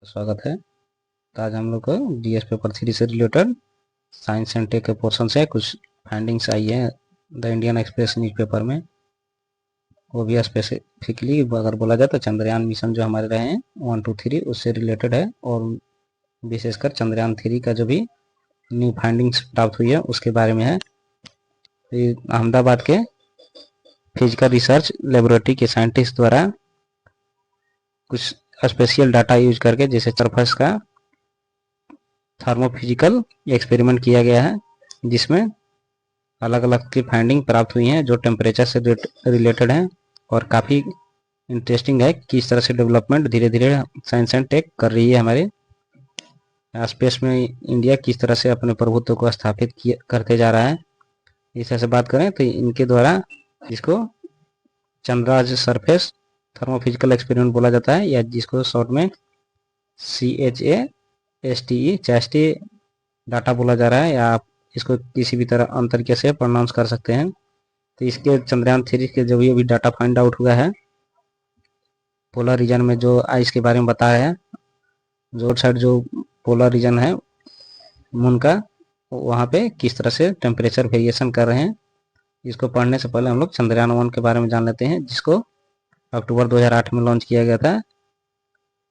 स्वागत है। तो आज हम लोग को डीएस पेपर 3 से रिलेटेड साइंस एंड टेक के पोर्शन से कुछ फाइंडिंग्स आई है द इंडियन एक्सप्रेस न्यूज़पेपर में। वो भी स्पेसिफिकली अगर बोला जाए तो चंद्रयान मिशन जो हमारे रहे हैं 1, 2, 3 उससे रिलेटेड है, और विशेषकर चंद्रयान 3 का जो भी न्यू फाइंडिंग्स प्राप्त हुई है उसके बारे में है। ये अहमदाबाद के फिजिकल रिसर्च लेबोरेटरी के साइंटिस्ट द्वारा कुछ स्पेशल डाटा यूज करके, जैसे सरफेस का थर्मोफिजिकल एक्सपेरिमेंट किया गया है, जिसमें अलग अलग की फाइंडिंग प्राप्त हुई हैं जो टेम्परेचर से रिलेटेड हैं, और काफ़ी इंटरेस्टिंग है किस तरह से डेवलपमेंट धीरे धीरे साइंस एंड टेक कर रही है। हमारे स्पेस में इंडिया किस तरह से अपने प्रभुत्व को स्थापित करते जा रहा है। इस तरह से बात करें तो इनके द्वारा जिसको चंद्राज सरफेस थर्मोफिजिकल एक्सपेरिमेंट बोला जाता है, या जिसको शॉर्ट में CHASTE डाटा बोला जा रहा है, या आप इसको किसी भी तरह अन्य तरीके से प्रोनाउंस कर सकते हैं। तो इसके चंद्रयान 3 के जो भी डाटा फाइंड आउट हुआ है पोलर रीजन में, जो आइस के बारे में बताया है, जो साइड जो पोलर रीजन है मून का, वहाँ पे किस तरह से टेम्परेचर वेरिएशन कर रहे हैं। इसको पढ़ने से पहले हम लोग चंद्रयान 1 के बारे में जान लेते हैं, जिसको अक्टूबर 2008 में लॉन्च किया गया था,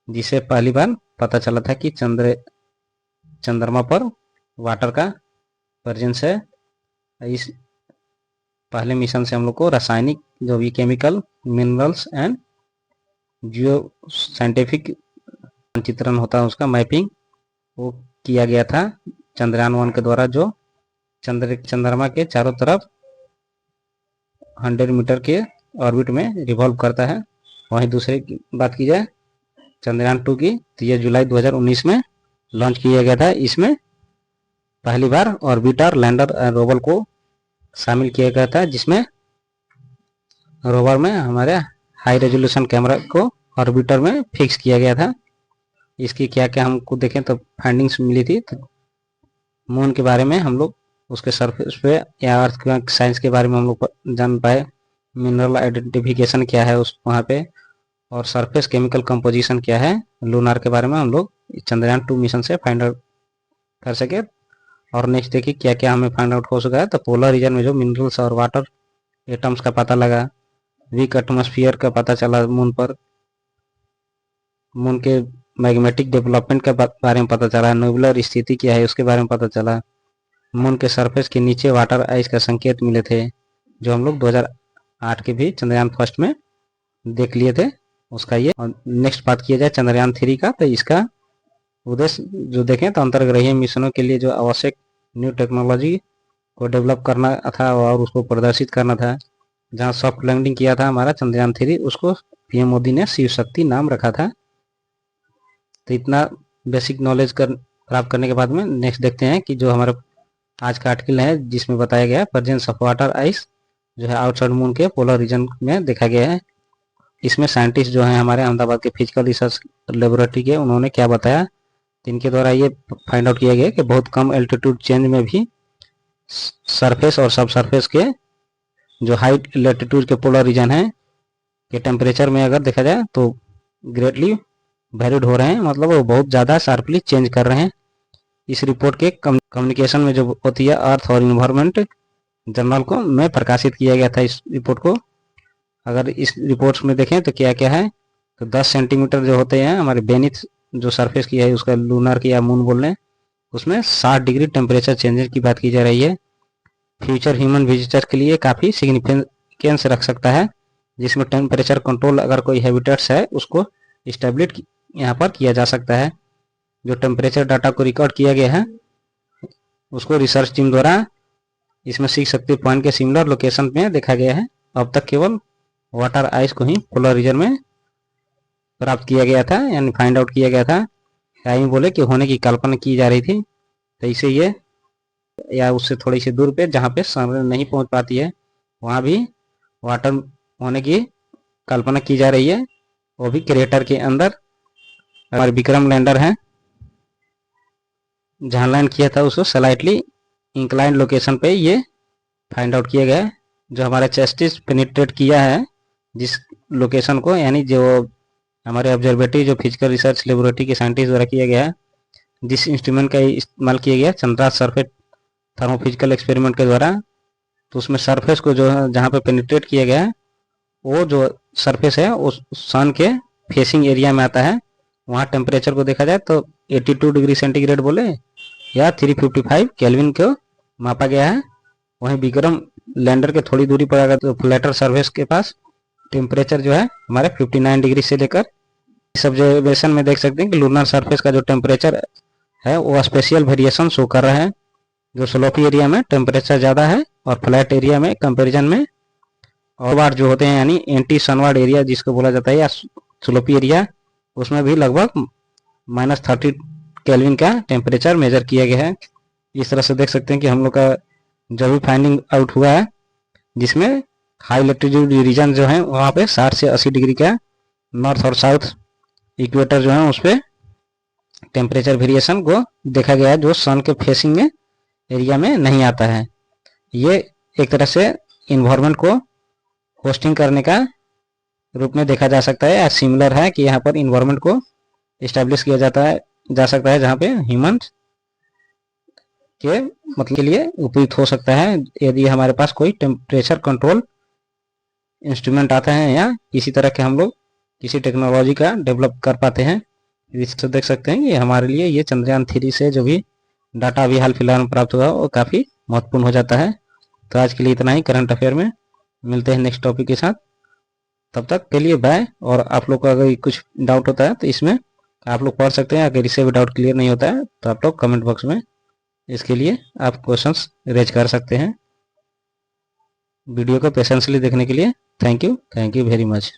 जिसे पहली बार पता चला था कि चंद्रमा पर वाटर का प्रेजेंस है। इस पहले मिशन से हम लोग को रासायनिक जो भी chemical, minerals and Jio scientific मानचित्रण होता है उसका मैपिंग वो किया गया था चंद्रयान 1 के द्वारा, जो चंद्रमा के चारों तरफ 100 मीटर के ऑर्बिट में रिवॉल्व करता है। वहीं दूसरी बात की जाए चंद्रयान 2 की, तो यह जुलाई 2019 में लॉन्च किया गया था। इसमें पहली बार ऑर्बिटर, लैंडर और रोवर को शामिल किया गया था, जिसमें रोवर में हमारे हाई रेजोल्यूशन कैमरा को ऑर्बिटर में फिक्स किया गया था। इसकी क्या क्या हमको देखें तो फाइंडिंग्स मिली थी। तो मून के बारे में हम लोग उसके सरफेस पे या अर्थ के साइंस के बारे में हम लोग जान पाए, मिनरल आइडेंटिफिकेशन क्या है उस वहाँ पे, और सरफेस केमिकल कंपोजिशन क्या है लूनार के बारे में हम लोग चंद्रयान 2 मिशन से फाइंड आउट कर सके। और नेक्स्ट देखिए क्या क्या हमें फाइंड आउट हो सका है। तो पोलर रीजन में जो मिनरल्स और वाटर एटम्स का पता लगा, वीक एटमॉस्फेयर का पता चला मून पर, मून के मैग्नेटिक डेवलपमेंट के बारे में पता चला, नेबुलर स्थिति क्या है उसके बारे में पता चला, मून के सरफेस के नीचे वाटर आइस का संकेत मिले थे, जो हम लोग 2008 के भी चंद्रयान फर्स्ट में देख लिए थे उसका ये। और नेक्स्ट बात किया जाए चंद्रयान 3 का, तो इसका उद्देश्य जो देखें तो अंतर्ग्रहीय मिशनों के लिए जो आवश्यक न्यू टेक्नोलॉजी को डेवलप करना था और उसको प्रदर्शित करना था। जहाँ सॉफ्ट लैंडिंग किया था हमारा चंद्रयान 3, उसको पीएम मोदी ने शिव शक्ति नाम रखा था। तो इतना बेसिक नॉलेज प्राप्त करने के बाद में नेक्स्ट देखते हैं कि जो हमारा आज का आर्टिकल है, जिसमें बताया गया है प्रेजेंस ऑफ वाटर आइस जो है आउटसाइड मून के पोलर रीजन में देखा गया है। इसमें साइंटिस्ट जो हैं हमारे अहमदाबाद के फिजिकल रिसर्च लेबोरेटरी के, उन्होंने क्या बताया, इनके द्वारा ये फाइंड आउट किया गया कि बहुत कम एल्टीट्यूड चेंज में भी सरफेस और सब सरफेस के जो हाई लेटीट्यूड के पोलर रीजन हैं के टेम्परेचर में अगर देखा जाए तो ग्रेटली वेरिड हो रहे हैं, मतलब वो बहुत ज़्यादा शार्पली चेंज कर रहे हैं। इस रिपोर्ट के कम्युनिकेशन में जो होती है अर्थ और इन्वायरमेंट जर्नल को में प्रकाशित किया गया था इस रिपोर्ट को। अगर इस रिपोर्ट्स में देखें तो क्या क्या है, तो 10 सेंटीमीटर जो होते हैं हमारे बेनिथ जो सरफेस की है उसका लूनर की या मून बोल रहे हैं, उसमें 60 डिग्री टेम्परेचर चेंजेस की बात की जा रही है। फ्यूचर ह्यूमन विजिटर के लिए काफ़ी सिग्निफिकेंस रख सकता है, जिसमें टेम्परेचर कंट्रोल अगर कोई हैबिटेट्स है उसको इस्टेब्लिश यहाँ पर किया जा सकता है। जो टेम्परेचर डाटा को रिकॉर्ड किया गया है उसको रिसर्च टीम द्वारा इसमें 6 पॉइंट के सिमिलर लोकेशन में देखा गया है। अब तक केवल वाटर आइस को ही पोलर रीजन में प्राप्त किया गया था, यानी फाइंड आउट किया गया था, या यूँ बोले कि होने की कल्पना की जा रही थी। तो इसे ये या उससे थोड़ी सी दूर पे जहाँ पे सन नहीं पहुँच पाती है वहाँ भी वाटर होने की कल्पना की जा रही है, वो भी क्रेटर के अंदर। हमारे विक्रम लैंडर है जहाँ लैंड किया था उसको स्लाइटली इंक्लाइंड लोकेशन पे ये फाइंड आउट किया गया है। जो हमारा चेस्टिस पेनिट्रेट किया है जिस लोकेशन को, यानी जो हमारे ऑब्जर्वेटरी जो फिजिकल रिसर्च लेबोरेटरी के साइंटिस्ट द्वारा किया गया है, जिस इंस्ट्रूमेंट का इस्तेमाल किया गया चंद्रार्थ सरफेस थर्मोफिजिकल एक्सपेरिमेंट के द्वारा, तो उसमें सरफेस को जो है जहाँ पे पेनिट्रेट किया गया है वो जो सरफेस है उस सन के फेसिंग एरिया में आता है। वहाँ टेम्परेचर को देखा जाए तो 82 डिग्री सेंटीग्रेड बोले या 355 केल्विन को मापा गया है। वहीं विक्रम लैंडर के थोड़ी दूरी पर आएगा तो फ्लैटर सरफेस के पास टेम्परेचर जो है हमारे 59 डिग्री से लेकर, इस ऑब्जर्वेशन में देख सकते हैं कि लूनर सरफेस का जो टेम्परेचर है वो स्पेशल वेरिएशन शो कर रहा है। जो स्लोपी एरिया में टेम्परेचर ज़्यादा है और फ्लैट एरिया में कंपेरिजन में, और बार जो होते हैं यानी एंटी सनवार्ड एरिया जिसको बोला जाता है या स्लोपी एरिया, उसमें भी लगभग -30 केल्विन का टेम्परेचर मेजर किया गया है। इस तरह से देख सकते हैं कि हम लोग का जो भी फाइंडिंग आउट हुआ है, जिसमें हाई लैटिट्यूड रीजन जो है वहाँ पे 60 से 80 डिग्री का नॉर्थ और साउथ इक्वेटर जो है उस पर टेम्परेचर वेरिएशन को देखा गया है, जो सन के फेसिंग में एरिया में नहीं आता है। ये एक तरह से इन्वायरमेंट को होस्टिंग करने का रूप में देखा जा सकता है, या सिमिलर है कि यहाँ पर इन्वायरमेंट को इस्टेब्लिश किया जा सकता है जहाँ पे ह्यूमन के मतलब के लिए उपयुक्त हो सकता है, यदि हमारे पास कोई टेम्परेचर कंट्रोल इंस्ट्रूमेंट आता है या इसी तरह के हम लोग किसी टेक्नोलॉजी का डेवलप कर पाते हैं। इससे देख सकते हैं कि हमारे लिए ये चंद्रयान 3 से जो भी डाटा अभी हाल फिलहाल में प्राप्त हुआ वो काफ़ी महत्वपूर्ण हो जाता है। तो आज के लिए इतना ही करंट अफेयर में, मिलते हैं नेक्स्ट टॉपिक के साथ, तब तक के लिए बाय। और आप लोग को अगर कुछ डाउट होता है तो इसमें आप लोग पढ़ सकते हैं, अगर इससे भी डाउट क्लियर नहीं होता है तो आप लोग कमेंट बॉक्स में इसके लिए आप क्वेश्चंस रेज कर सकते हैं। वीडियो को पेशेंसली देखने के लिए थैंक यू वेरी मच।